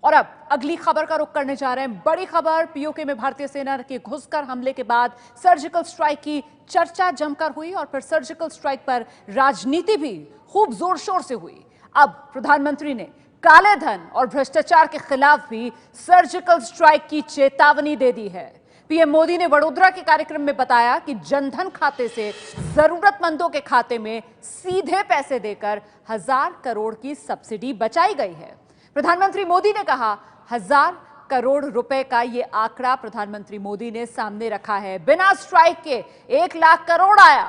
और अब अगली खबर का रुख करने जा रहे हैं। बड़ी खबर, पीओके में भारतीय सेना के घुसकर हमले के बाद सर्जिकल स्ट्राइक की चर्चा जमकर हुई और फिर सर्जिकल स्ट्राइक पर राजनीति भी खूब जोर शोर से हुई। अब प्रधानमंत्री ने काले धन और भ्रष्टाचार के खिलाफ भी सर्जिकल स्ट्राइक की चेतावनी दे दी है। पीएम मोदी ने वडोदरा के कार्यक्रम में बताया कि जनधन खाते से जरूरतमंदों के खाते में सीधे पैसे देकर 1000 करोड़ की सब्सिडी बचाई गई है। प्रधानमंत्री मोदी ने कहा 1000 करोड़ रुपए का यह आंकड़ा प्रधानमंत्री मोदी ने सामने रखा है। बिना स्ट्राइक के 1 लाख करोड़ आया।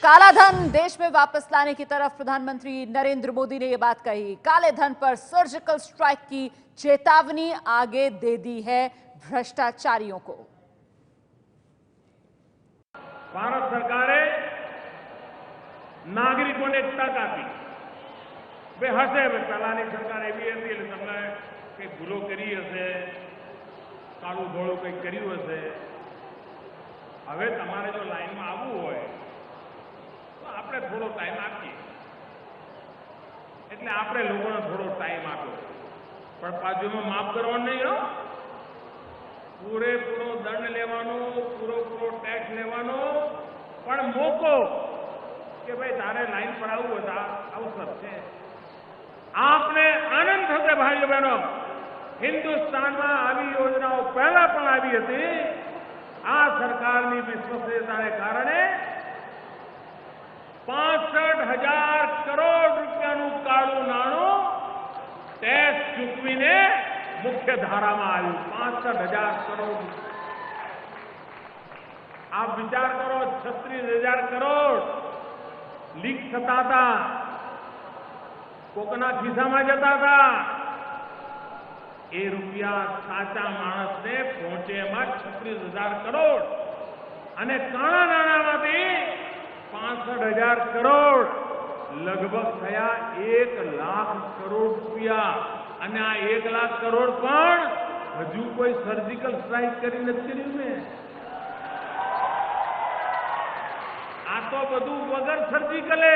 काला धन देश में वापस लाने की तरफ प्रधानमंत्री नरेंद्र मोदी ने यह बात कही। काले धन पर सर्जिकल स्ट्राइक की चेतावनी आगे दे दी है भ्रष्टाचारियों को। ભારત સરકારે નાગરિકોને તક આપી। બે હશે પહેલાની સરકાર એવી હતી એટલે તમને કંઈક ભૂલો કરી હશે, કાળું ધોળું કંઈક કર્યું હશે। હવે તમારે જો લાઈનમાં આવવું હોય તો આપણે થોડો ટાઈમ આપીએ, એટલે આપણે લોકોને થોડો ટાઈમ આપ્યો, પણ પાછું માફ કરવાનું નહીં હો। પૂરેપૂરો દંડ લેવાનો, પૂરેપૂરો ટેક્સ લેવાનો, પણ મોકો કે ભાઈ તારે લાઈન પર આવવું હતા અવસર છે। આપને આનંદ થશે ભાઈઓ બહેનો, હિન્દુસ્તાનમાં આવી યોજનાઓ પહેલા પણ આવી હતી। આ સરકારની વિશ્વસનીયતાને કારણે 65,000 કરોડ રૂપિયાનું કાળું નાણું ટેક્સ ચૂકવીને मुख्य धारा में आयु 65,000 करोड़। आप विचार करो, 36,000 करोड़ लीक थता था, कोकना खिस्सा में जता था। ए रुपया साचा मानस ने पहुंचे में 36,000 करोड़ अने काणा नाणामांथी 65,000 करोड़ लगभग थया 1 लाख करोड़ रुपया। અને આ 1 લાખ કરોડ પણ હજુ કોઈ સર્જિકલ સ્ટ્રાઇક કરી નથી કર્યું ને। આ તો બધું વગર સર્જિકલે,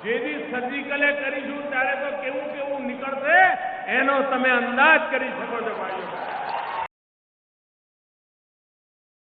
જેવી સર્જિકલે કરીશું ત્યારે તો કેવું કેવું નીકળશે એનો તમે અંદાજ કરી શકો છો ભાઈઓ।